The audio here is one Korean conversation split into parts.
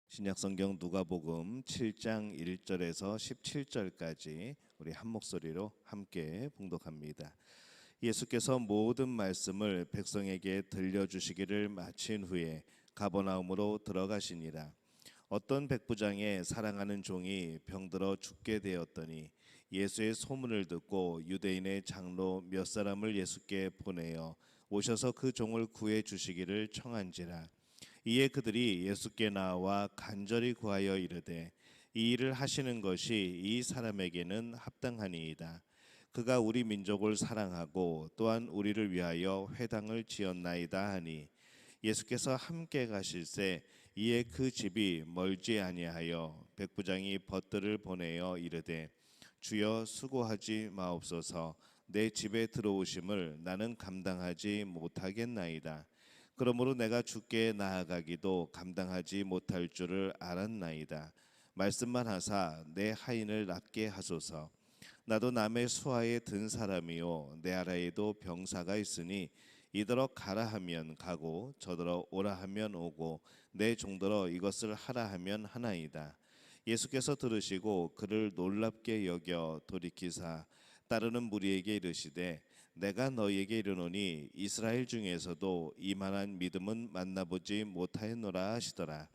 신약성경 누가복음 7장 1절에서 17절까지 우리 한 목소리로 함께 봉독합니다. 예수께서 모든 말씀을 백성에게 들려주시기를 마친 후에 가버나움으로 들어가시니라. 어떤 백부장의 사랑하는 종이 병들어 죽게 되었더니 예수의 소문을 듣고 유대인의 장로 몇 사람을 예수께 보내어 오셔서 그 종을 구해 주시기를 청한지라. 이에 그들이 예수께 나와 간절히 구하여 이르되 이 일을 하시는 것이 이 사람에게는 합당하니이다. 그가 우리 민족을 사랑하고 또한 우리를 위하여 회당을 지었나이다 하니 예수께서 함께 가실새 이에 그 집이 멀지 아니하여 백부장이 벗들을 보내어 이르되 주여 수고하지 마옵소서. 내 집에 들어오심을 나는 감당하지 못하겠나이다. 그러므로 내가 주께 나아가기도 감당하지 못할 줄을 알았나이다. 말씀만 하사 내 하인을 낫게 하소서. 나도 남의 수하에 든 사람이요 내 아래에도 병사가 있으니 이더러 가라 하면 가고 저더러 오라 하면 오고 내 종더러 이것을 하라 하면 하나이다. 예수께서 들으시고 그를 놀랍게 여겨 돌이키사 따르는 무리에게 이르시되 내가 너희에게 이르노니 이스라엘 중에서도 이만한 믿음은 만나보지 못하였노라 하시더라.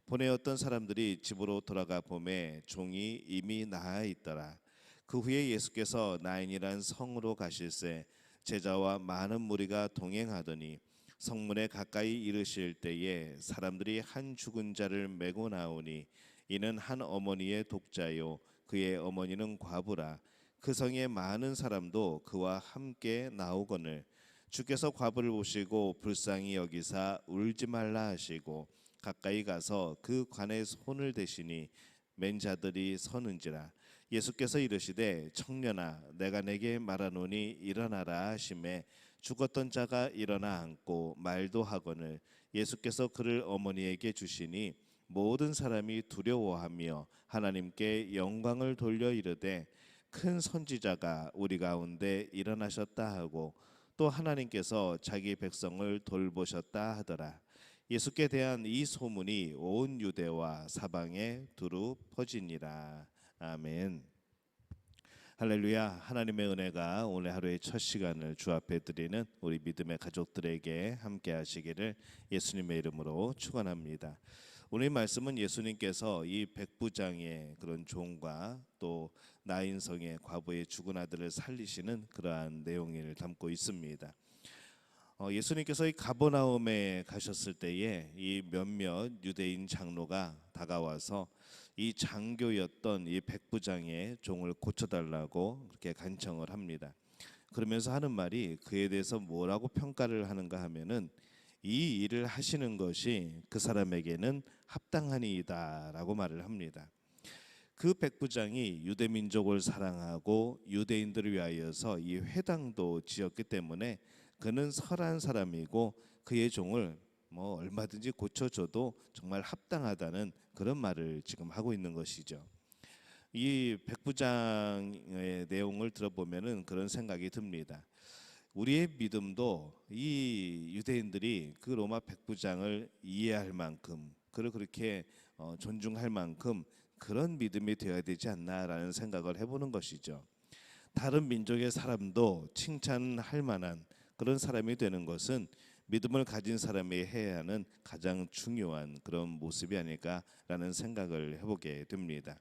보내었던 사람들이 집으로 돌아가 보매 종이 이미 나아 있더라. 그 후에 예수께서 나인이란 성으로 가실새 제자와 많은 무리가 동행하더니 성문에 가까이 이르실 때에 사람들이 한 죽은 자를 메고 나오니 이는 한 어머니의 독자요 그의 어머니는 과부라. 그 성에 많은 사람도 그와 함께 나오거늘 주께서 과부를 보시고 불쌍히 여기사 울지 말라 하시고 가까이 가서 그 관에 손을 대시니 맨 자들이 서는지라. 예수께서 이르시되 청년아 내가 내게 말하노니 일어나라 하시매 죽었던 자가 일어나 앉고 말도 하거늘 예수께서 그를 어머니에게 주시니 모든 사람이 두려워하며 하나님께 영광을 돌려 이르되 큰 선지자가 우리 가운데 일어나셨다 하고 또 하나님께서 자기 백성을 돌보셨다 하더라. 예수께 대한 이 소문이 온 유대와 사방에 두루 퍼지니라. 아멘. 할렐루야. 하나님의 은혜가 오늘 하루의 첫 시간을 주 앞에 드리는 우리 믿음의 가족들에게 함께 하시기를 예수님의 이름으로 축원합니다. 오늘 말씀은 예수님께서 이 백부장의 그런 종과 또 나인성의 과부의 죽은 아들을 살리시는 그러한 내용을 담고 있습니다. 예수님께서 이 가버나움에 가셨을 때에 이 몇몇 유대인 장로가 다가와서 이 장교였던 이 백부장의 종을 고쳐달라고 그렇게 간청을 합니다. 그러면서 하는 말이 그에 대해서 뭐라고 평가를 하는가 하면은 이 일을 하시는 것이 그 사람에게는 합당하니이다라고 말을 합니다. 그 백부장이 유대 민족을 사랑하고 유대인들을 위하여서 이 회당도 지었기 때문에 그는 설한 사람이고 그의 종을 뭐 얼마든지 고쳐줘도 정말 합당하다는 그런 말을 지금 하고 있는 것이죠. 이 백부장의 내용을 들어보면은 그런 생각이 듭니다. 우리의 믿음도 이 유대인들이 그 로마 백부장을 이해할 만큼 그를 그렇게 존중할 만큼 그런 믿음이 되어야 되지 않나라는 생각을 해보는 것이죠. 다른 민족의 사람도 칭찬할 만한 그런 사람이 되는 것은 믿음을 가진 사람이 해야 하는 가장 중요한 그런 모습이 아닐까라는 생각을 해보게 됩니다.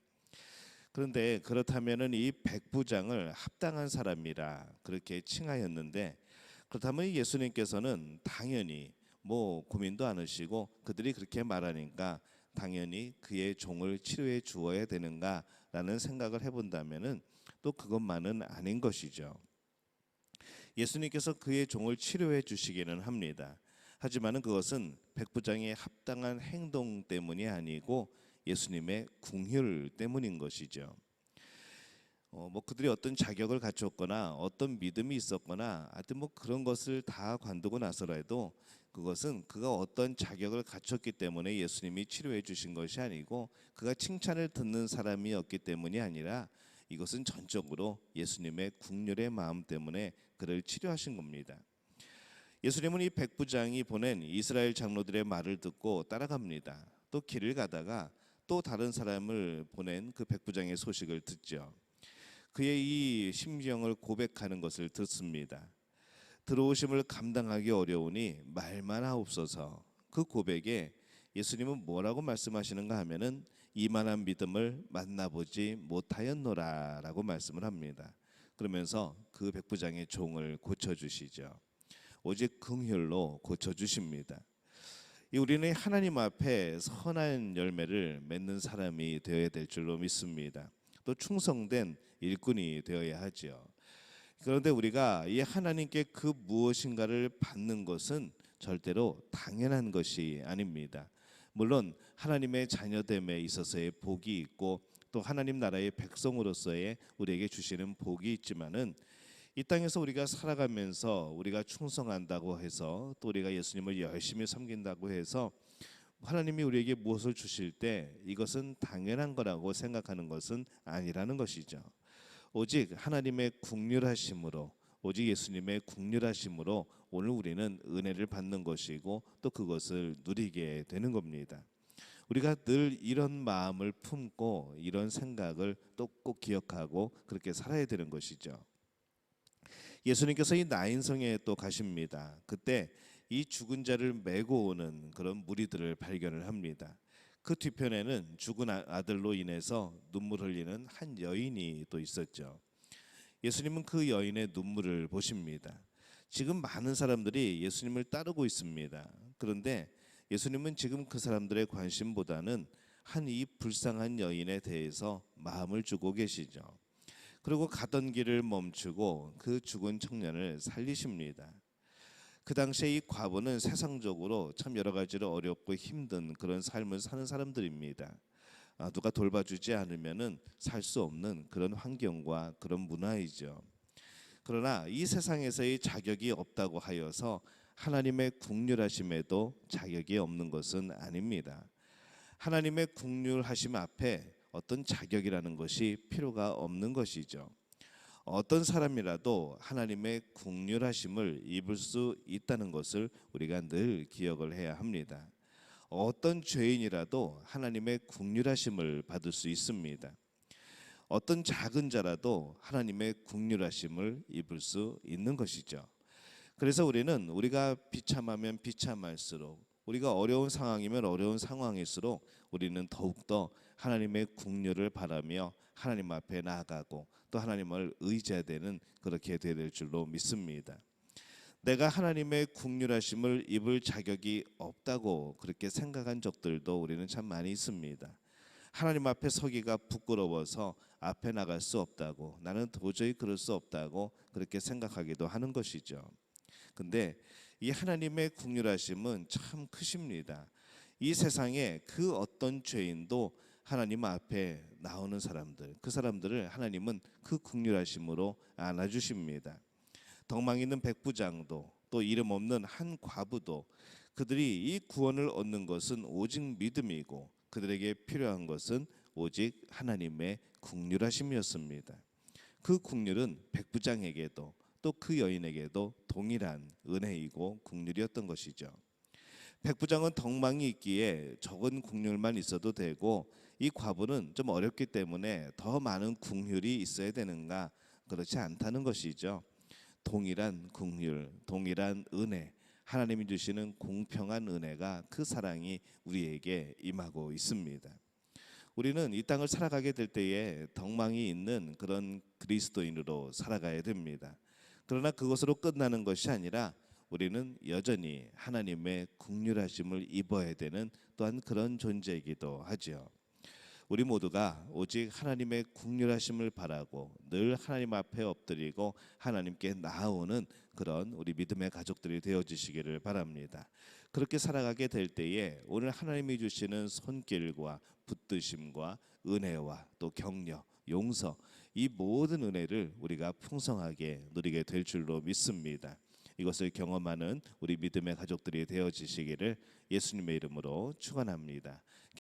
그런데 그렇다면은 이 백부장을 합당한 사람이라 그렇게 칭하였는데 그렇다면 예수님께서는 당연히 뭐 고민도 않으시고 그들이 그렇게 말하니까 당연히 그의 종을 치료해 주어야 되는가라는 생각을 해본다면은 또 그것만은 아닌 것이죠. 예수님께서 그의 종을 치료해 주시기는 합니다. 하지만은 그것은 백부장의 합당한 행동 때문이 아니고 예수님의 긍휼 때문인 것이죠. 뭐 그들이 어떤 자격을 갖췄거나 어떤 믿음이 있었거나 하여튼 뭐 그런 것을 다 관두고 나서라도 그것은 그가 어떤 자격을 갖췄기 때문에 예수님이 치료해 주신 것이 아니고 그가 칭찬을 듣는 사람이었기 때문이 아니라 이것은 전적으로 예수님의 긍휼의 마음 때문에 그를 치료하신 겁니다. 예수님은 이 백부장이 보낸 이스라엘 장로들의 말을 듣고 따라갑니다. 또 길을 가다가 또 다른 사람을 보낸 그 백부장의 소식을 듣죠. 그의 이 심정을 고백하는 것을 듣습니다. 들어오심을 감당하기 어려우니 말만 하옵소서. 그 고백에 예수님은 뭐라고 말씀하시는가 하면은 이만한 믿음을 만나보지 못하였노라라고 말씀을 합니다. 그러면서 그 백부장의 종을 고쳐주시죠. 오직 긍휼로 고쳐주십니다. 우리는 하나님 앞에 선한 열매를 맺는 사람이 되어야 될 줄로 믿습니다. 또 충성된 일꾼이 되어야 하지요. 그런데 우리가 이 하나님께 그 무엇인가를 받는 것은 절대로 당연한 것이 아닙니다. 물론 하나님의 자녀됨에 있어서의 복이 있고 또 하나님 나라의 백성으로서의 우리에게 주시는 복이 있지만은 이 땅에서 우리가 살아가면서 우리가 충성한다고 해서 또 우리가 예수님을 열심히 섬긴다고 해서 하나님이 우리에게 무엇을 주실 때 이것은 당연한 거라고 생각하는 것은 아니라는 것이죠. 오직 하나님의 긍휼하심으로, 오직 예수님의 긍휼하심으로 오늘 우리는 은혜를 받는 것이고 또 그것을 누리게 되는 겁니다. 우리가 늘 이런 마음을 품고 이런 생각을 또 꼭 기억하고 그렇게 살아야 되는 것이죠. 예수님께서 이 나인성에 또 가십니다. 그때 이 죽은 자를 메고 오는 그런 무리들을 발견을 합니다. 그 뒤편에는 죽은 아들로 인해서 눈물 흘리는 한 여인이 또 있었죠. 예수님은 그 여인의 눈물을 보십니다. 지금 많은 사람들이 예수님을 따르고 있습니다. 그런데 예수님은 지금 그 사람들의 관심보다는 한 이 불쌍한 여인에 대해서 마음을 주고 계시죠. 그리고 가던 길을 멈추고 그 죽은 청년을 살리십니다. 그 당시에 이 과부는 세상적으로 참 여러 가지로 어렵고 힘든 그런 삶을 사는 사람들입니다. 누가 돌봐주지 않으면은 살 수 없는 그런 환경과 그런 문화이죠. 그러나 이 세상에서의 자격이 없다고 하여서 하나님의 긍휼하심에도 자격이 없는 것은 아닙니다. 하나님의 긍휼하심 앞에 어떤 자격이라는 것이 필요가 없는 것이죠. 어떤 사람이라도 하나님의 긍휼하심을 입을 수 있다는 것을 우리가 늘 기억을 해야 합니다. 어떤 죄인이라도 하나님의 긍휼하심을 받을 수 있습니다. 어떤 작은 자라도 하나님의 긍휼하심을 입을 수 있는 것이죠. 그래서 우리가 비참하면 비참할수록 우리가 어려운 상황이면 어려운 상황일수록 우리는 더욱더 하나님의 긍휼을 바라며 하나님 앞에 나아가고 또 하나님을 의지해야 되는 그렇게 되어야 될 줄로 믿습니다. 내가 하나님의 긍휼하심을 입을 자격이 없다고 그렇게 생각한 적들도 우리는 참 많이 있습니다. 하나님 앞에 서기가 부끄러워서 앞에 나갈 수 없다고, 나는 도저히 그럴 수 없다고 그렇게 생각하기도 하는 것이죠. 근데 이 하나님의 긍휼하심은 참 크십니다. 이 세상에 그 어떤 죄인도 하나님 앞에 나오는 사람들, 그 사람들을 하나님은 그 긍휼하심으로 안아주십니다. 덕망 있는 백부장도 또 이름 없는 한 과부도 그들이 이 구원을 얻는 것은 오직 믿음이고 그들에게 필요한 것은 오직 하나님의 긍휼하심이었습니다. 그 긍휼은 백부장에게도 또 그 여인에게도 동일한 은혜이고 긍휼이었던 것이죠. 백부장은 덕망이 있기에 적은 긍휼만 있어도 되고 이 과부는 좀 어렵기 때문에 더 많은 긍휼이 있어야 되는가? 그렇지 않다는 것이죠. 동일한 긍휼, 동일한 은혜, 하나님이 주시는 공평한 은혜가 그 사랑이 우리에게 임하고 있습니다. 우리는 이 땅을 살아가게 될 때에 덕망이 있는 그런 그리스도인으로 살아가야 됩니다. 그러나 그것으로 끝나는 것이 아니라 우리는 여전히 하나님의 긍휼하심을 입어야 되는 또한 그런 존재이기도 하죠. 우리 모두가 오직 하나님의 긍휼하심을 바라고 늘 하나님 앞에 엎드리고 하나님께 나아오는 그런 우리 믿음의 가족들이 되어주시기를 바랍니다. 그렇게 살아가게 될 때에 오늘 하나님이 주시는 손길과 붙드심과 은혜와 또 격려, 용서, 이 모든 은혜를 우리가 풍성하게 누리게 될 줄로 믿습니다. 이것을 경험하는 우리 믿음의 가족들이 되어지시기를 예수님의 이름으로 축원합니다.